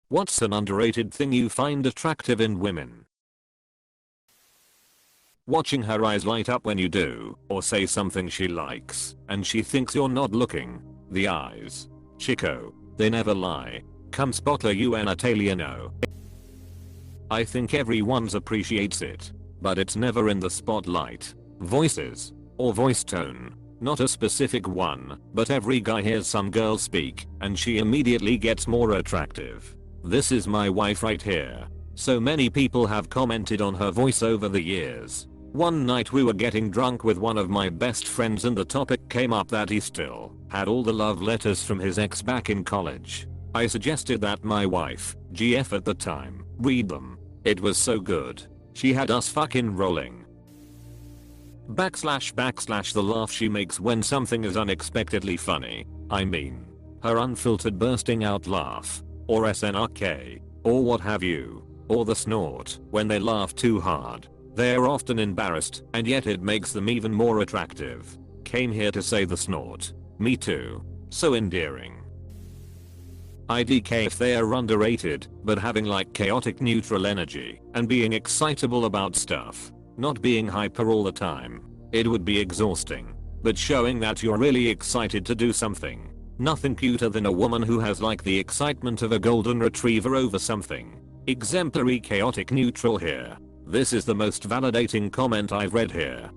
What's an underrated thing you find attractive in women? Watching her eyes light up when you do or say something she likes and she thinks you're not looking. The eyes. Chico. They never lie. Come spotter you an Italiano. I think everyone's appreciates it, but it's never in the spotlight. Voices. Or voice tone. Not a specific one, but every guy hears some girl speak and she immediately gets more attractive. This is my wife right here. So many people have commented on her voice over the years. One night we were getting drunk with one of my best friends and the topic came up that he still had all the love letters from his ex back in college. I suggested that my wife, GF at the time, read them. It was so good. She had us fucking rolling. / the laugh she makes when something is unexpectedly funny. I mean, her unfiltered bursting out laugh. Or SNRK. Or what have you. Or the snort when they laugh too hard. They're often embarrassed and yet it makes them even more attractive. Came here to say the snort. Me too. So endearing. IDK if they are underrated, but having like chaotic neutral energy and being excitable about stuff. Not being hyper all the time. It would be exhausting. But showing that you're really excited to do something. Nothing cuter than a woman who has like the excitement of a golden retriever over something. Exemplary chaotic neutral here. This is the most validating comment I've read here.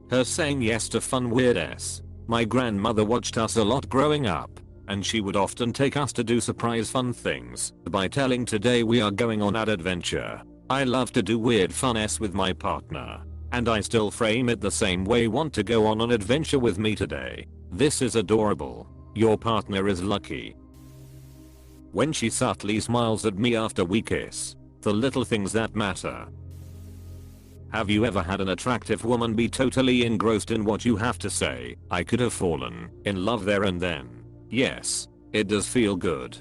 Her saying yes to fun weird s. My grandmother watched us a lot growing up. And she would often take us to do surprise fun things by telling today we are going on an adventure. I love to do weird fun s with my partner. And I still frame it the same way, want to go on an adventure with me today. This is adorable. Your partner is lucky. When she subtly smiles at me after we kiss. The little things that matter. Have you ever had an attractive woman be totally engrossed in what you have to say? I could have fallen in love there and then. Yes, it does feel good.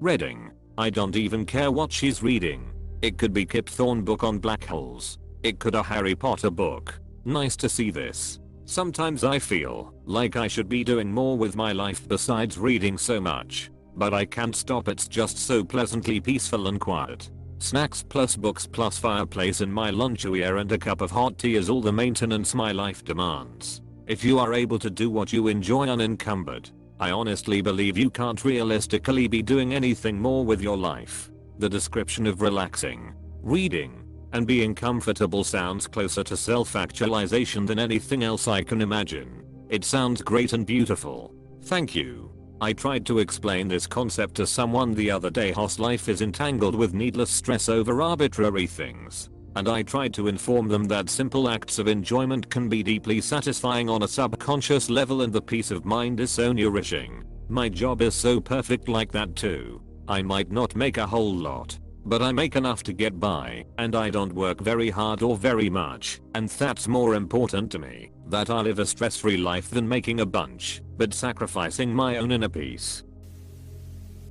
Reading. I don't even care what she's reading. It could be Kip Thorne book on black holes. It could a Harry Potter book. Nice to see this. Sometimes I feel like I should be doing more with my life besides reading so much. But I can't stop, it's just so pleasantly peaceful and quiet. Snacks plus books plus fireplace in my lunch area and a cup of hot tea is all the maintenance my life demands. If you are able to do what you enjoy unencumbered, I honestly believe you can't realistically be doing anything more with your life. The description of relaxing, reading, and being comfortable sounds closer to self-actualization than anything else I can imagine. It sounds great and beautiful. Thank you. I tried to explain this concept to someone the other day. His life is entangled with needless stress over arbitrary things. And I tried to inform them that simple acts of enjoyment can be deeply satisfying on a subconscious level and the peace of mind is so nourishing. My job is so perfect like that too. I might not make a whole lot, but I make enough to get by, and I don't work very hard or very much, and that's more important to me, that I live a stress-free life than making a bunch, but sacrificing my own inner peace.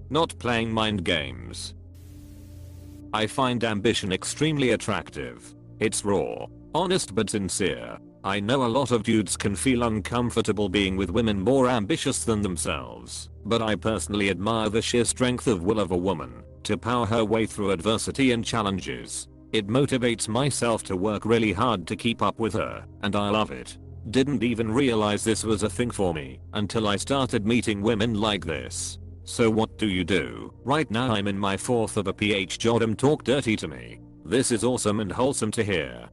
Not playing mind games. I find ambition extremely attractive. It's raw, honest but sincere. I know a lot of dudes can feel uncomfortable being with women more ambitious than themselves, but I personally admire the sheer strength of will of a woman to power her way through adversity and challenges. It motivates myself to work really hard to keep up with her, and I love it. Didn't even realize this was a thing for me until I started meeting women like this. So what do you do? Right now I'm in my 4th of a PhD. Talk dirty to me. This is awesome and wholesome to hear.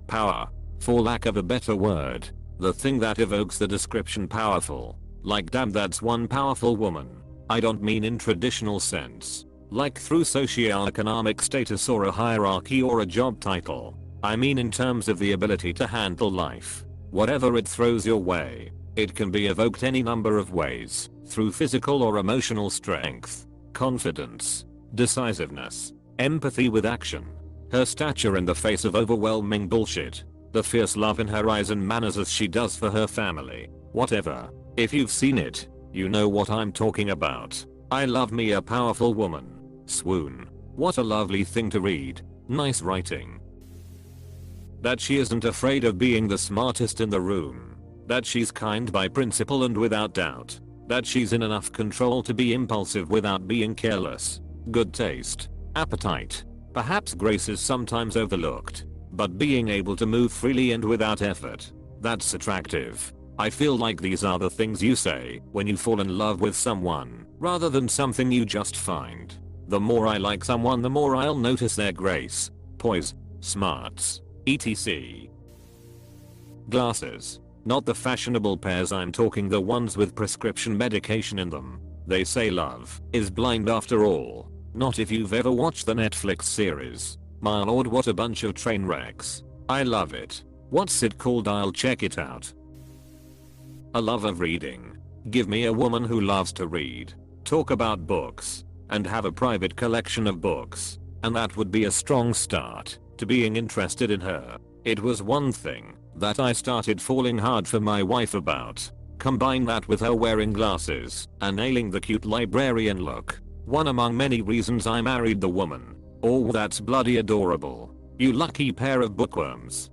Power. For lack of a better word. The thing that evokes the description powerful. Like damn, that's one powerful woman. I don't mean in traditional sense. Like through socioeconomic status or a hierarchy or a job title. I mean in terms of the ability to handle life. Whatever it throws your way. It can be evoked any number of ways. Through physical or emotional strength, confidence, decisiveness, empathy with action, her stature in the face of overwhelming bullshit, the fierce love in her eyes and manners as she does for her family, whatever. If you've seen it, you know what I'm talking about. I love me a powerful woman. Swoon. What a lovely thing to read. Nice writing. That she isn't afraid of being the smartest in the room. That she's kind by principle and without doubt. That she's in enough control to be impulsive without being careless. Good taste. Appetite. Perhaps grace is sometimes overlooked. But being able to move freely and without effort. That's attractive. I feel like these are the things you say when you fall in love with someone, rather than something you just find. The more I like someone, the more I'll notice their grace, poise, smarts, etc. Glasses. Not the fashionable pairs, I'm talking the ones with prescription medication in them. They say love is blind after all. Not if you've ever watched the Netflix series. My lord, what a bunch of train wrecks. I love it. What's it called? I'll check it out. A love of reading. Give me a woman who loves to read, talk about books, and have a private collection of books, and that would be a strong start to being interested in her. It was one thing that I started falling hard for my wife about. Combine that with her wearing glasses and nailing the cute librarian look. One among many reasons I married the woman. Oh, that's bloody adorable. You lucky pair of bookworms.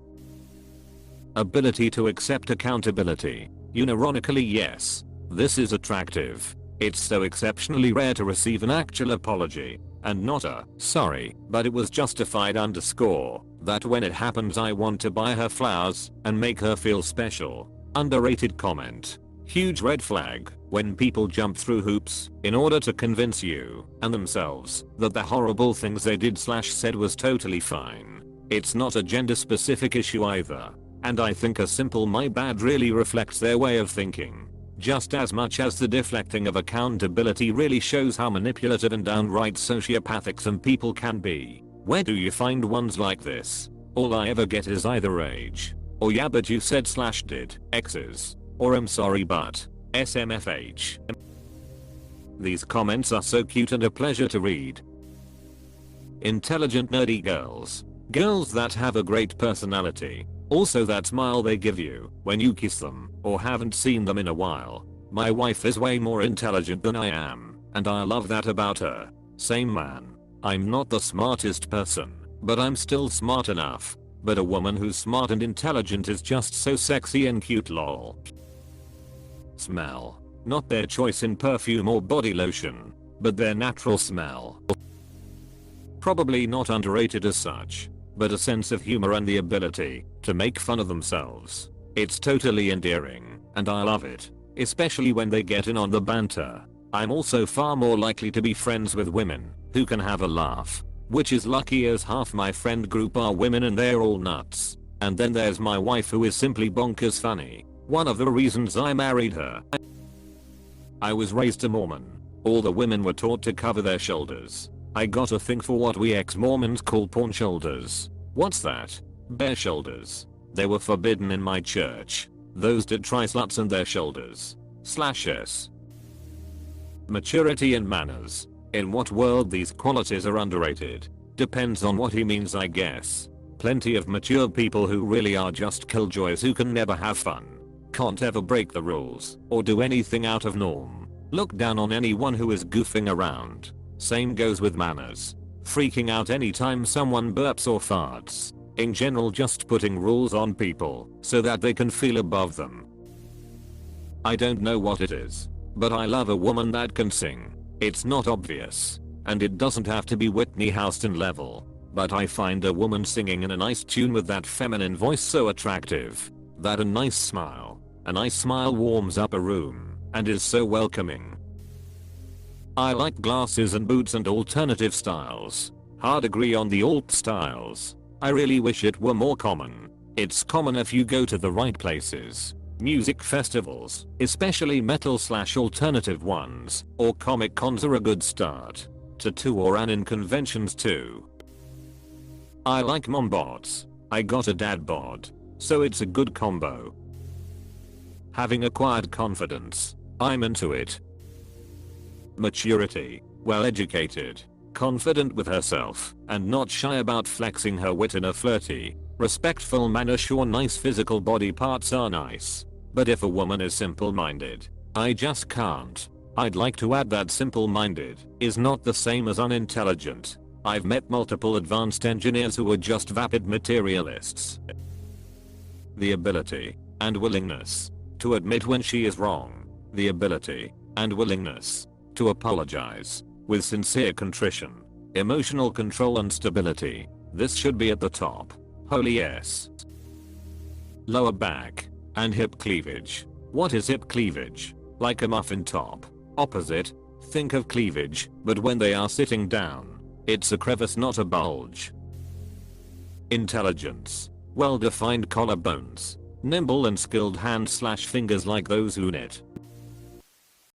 Ability to accept accountability. Unironically, yes. This is attractive. It's so exceptionally rare to receive an actual apology. And not a sorry, but it was justified underscore. That when it happens I want to buy her flowers and make her feel special. Underrated comment. Huge red flag when people jump through hoops in order to convince you and themselves that the horrible things they did / said was totally fine. It's not a gender specific issue either. And I think a simple my bad really reflects their way of thinking. Just as much as the deflecting of accountability really shows how manipulative and downright sociopathic some people can be. Where do you find ones like this? All I ever get is either rage, or yeah but you said / did, X's, or I'm sorry but, SMFH. These comments are so cute and a pleasure to read. Intelligent nerdy girls. Girls that have a great personality. Also that smile they give you when you kiss them or haven't seen them in a while. My wife is way more intelligent than I am, and I love that about her. Same man. I'm not the smartest person, but I'm still smart enough. But a woman who's smart and intelligent is just so sexy and cute, lol. Smell. Not their choice in perfume or body lotion, but their natural smell. Probably not underrated as such, but a sense of humor and the ability to make fun of themselves. It's totally endearing, and I love it, especially when they get in on the banter. I'm also far more likely to be friends with women who can have a laugh, which is lucky as half my friend group are women and they're all nuts. And then there's my wife who is simply bonkers funny. One of the reasons I married her. I was raised a Mormon. All the women were taught to cover their shoulders. I got a thing for what we ex-Mormons call pawn shoulders. What's that? Bare shoulders. They were forbidden in my church. Those did try sluts and their shoulders. /s. Maturity and manners. In what world these qualities are underrated? Depends on what he means, I guess. Plenty of mature people who really are just killjoys who can never have fun. Can't ever break the rules or do anything out of norm. Look down on anyone who is goofing around. Same goes with manners. Freaking out anytime someone burps or farts. In general, just putting rules on people so that they can feel above them. I don't know what it is, but I love a woman that can sing. It's not obvious, and it doesn't have to be Whitney Houston level, but I find a woman singing in a nice tune with that feminine voice so attractive. That a nice smile warms up a room and is so welcoming. I like glasses and boots and alternative styles. Hard agree on the alt styles. I really wish it were more common. It's common if you go to the right places. Music festivals, especially metal / alternative ones, or comic cons are a good start. To tour and in conventions too. I like mom bods. I got a dad bod, so it's a good combo. Having acquired confidence. I'm into it. Maturity. Well educated. Confident with herself, and not shy about flexing her wit in a flirty, respectful manner. Sure, nice physical body parts are nice. But if a woman is simple-minded, I just can't. I'd like to add that simple-minded is not the same as unintelligent. I've met multiple advanced engineers who are just vapid materialists. The ability and willingness to admit when she is wrong. The ability and willingness to apologize with sincere contrition, emotional control and stability. This should be at the top. Holy yes. Lower back and hip cleavage. What is hip cleavage? Like a muffin top. Opposite. Think of cleavage, but when they are sitting down, it's a crevice, not a bulge. Intelligence. Well-defined collarbones. Nimble and skilled hands/fingers like those who knit,